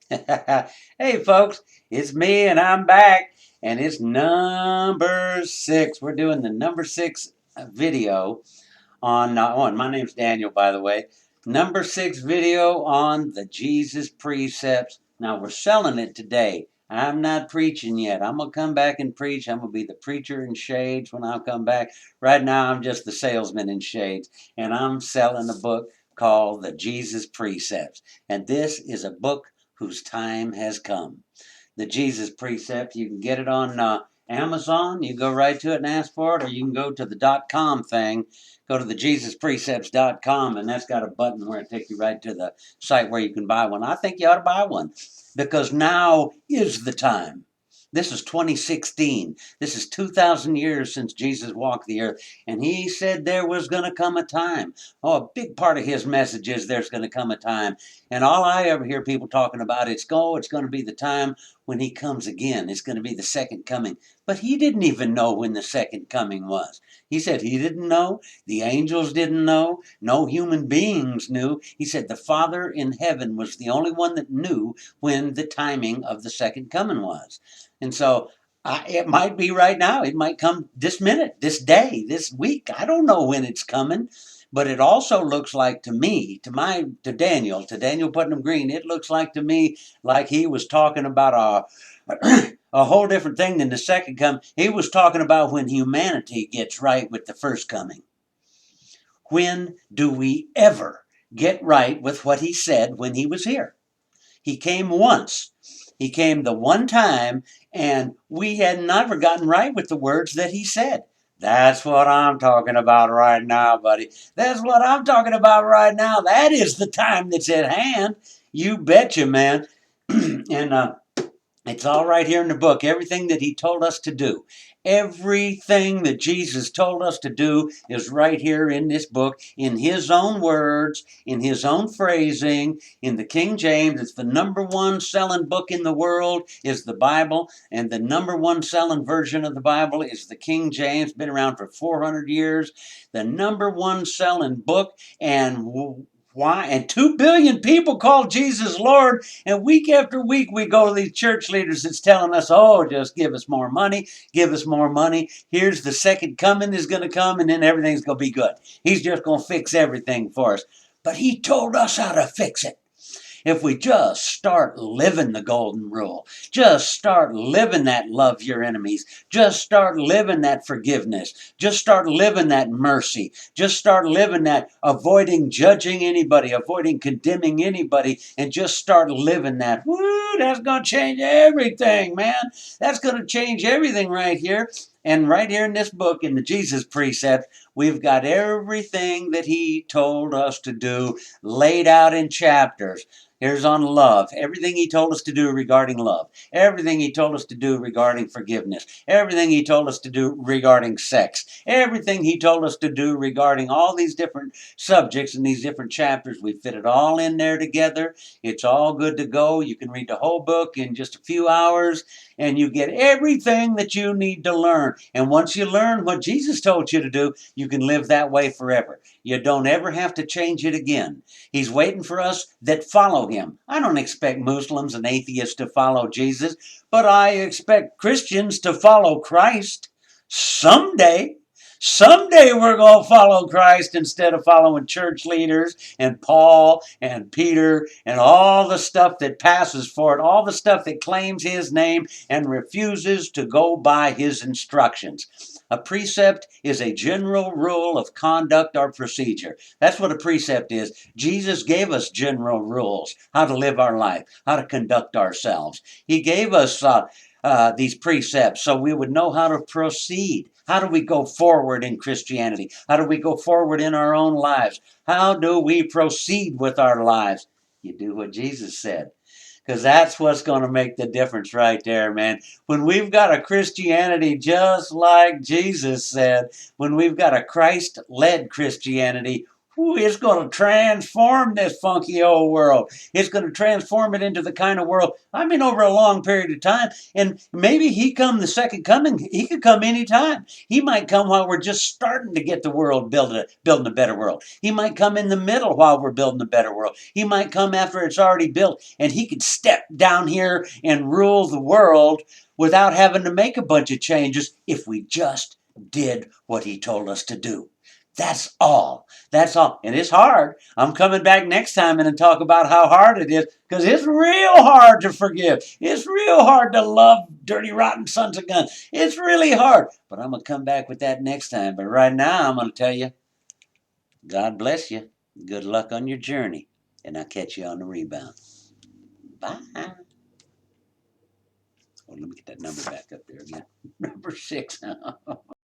Hey, folks, it's me and I'm back, and it's number six. We're doing the number six video on my name's Daniel, by the way. Number six video on the Jesus Precepts. Now, we're selling it today. I'm not preaching yet. I'm going to come back and preach. I'm going to be the preacher in shades when I come back. Right now, I'm just the salesman in shades, and I'm selling a book called The Jesus Precepts. And this is a book whose time has come. The Jesus Precept, you can get it on Amazon. You go right to it and ask for it, or you can go to the .com thing. Go to the JesusPrecepts.com, and that's got a button where it takes you right to the site where you can buy one. I think you ought to buy one because now is the time. This is 2016. This is 2,000 years since Jesus walked the earth. And he said there was going to come a time. Oh, a big part of his message is there's going to come a time. And all I ever hear people talking about, it's going to be the time when he comes again. It's going to be the second coming. But he didn't even know when the second coming was. He said he didn't know. The angels didn't know. No human beings knew. He said the Father in heaven was the only one that knew when the timing of the second coming was. And so it might be right now. It might come this minute, this day, this week. I don't know when it's coming. But it also looks like to me, to Daniel Putnam Green, it looks like to me like he was talking about a whole different thing than the second coming. He was talking about when humanity gets right with the first coming. When do we ever get right with what he said when he was here? He came once. He came the one time, and we had never gotten right with the words that he said. That's what I'm talking about right now, buddy. That's what I'm talking about right now. That is the time that's at hand. You betcha, man. and It's all right here in the book. Everything that he told us to do. Everything that Jesus told us to do is right here in this book, in his own words, in his own phrasing, in the King James. It's the number one selling book in the world is the Bible, and the number one selling version of the Bible is the King James. Been around for 400 years. The number one selling book, and why? And 2 billion people call Jesus Lord. And week after week, we go to these church leaders that's telling us, oh, just give us more money. Give us more money. Here's the second coming is going to come, and then everything's going to be good. He's just going to fix everything for us. But he told us how to fix it. If we just start living the golden rule, just start living that love your enemies, just start living that forgiveness, just start living that mercy, just start living that avoiding judging anybody, avoiding condemning anybody, and just start living that. Woo, that's going to change everything, man. That's going to change everything right here. And right here in this book, in the Jesus Precept, we've got everything that he told us to do laid out in chapters. Here's on love. Everything he told us to do regarding love. Everything he told us to do regarding forgiveness. Everything he told us to do regarding sex. Everything he told us to do regarding all these different subjects in these different chapters. We fit it all in there together. It's all good to go. You can read the whole book in just a few hours, and you get everything that you need to learn. And once you learn what Jesus told you to do, you can live that way forever. You don't ever have to change it again. He's waiting for us that follow him. I don't expect Muslims and atheists to follow Jesus, but I expect Christians to follow Christ someday. Someday we're going to follow Christ instead of following church leaders and Paul and Peter and all the stuff that passes for it, all the stuff that claims his name and refuses to go by his instructions. A precept is a general rule of conduct or procedure. That's what a precept is. Jesus gave us general rules, how to live our life, how to conduct ourselves. He gave us these precepts so we would know how to proceed. How do we go forward in Christianity? How do we go forward in our own lives? How do we proceed with our lives? You do what Jesus said. Because that's what's going to make the difference right there, man. When we've got a Christianity just like Jesus said, when we've got a Christ-led Christianity, Ooh, it's going to transform this funky old world. It's going to transform it into the kind of world, I mean, over a long period of time. And maybe he come the second coming. He could come anytime. He might come while we're just starting to get the world building a better world. He might come in the middle while we're building a better world. He might come after it's already built, and he could step down here and rule the world without having to make a bunch of changes if we just did what he told us to do. That's all. That's all. And it's hard. I'm coming back next time and talk about how hard it is, because it's real hard to forgive. It's real hard to love dirty, rotten sons of guns. It's really hard. But I'm going to come back with that next time. But right now, I'm going to tell you, God bless you. Good luck on your journey. And I'll catch you on the rebound. Bye. Oh, let me get that number back up there again. Number 6.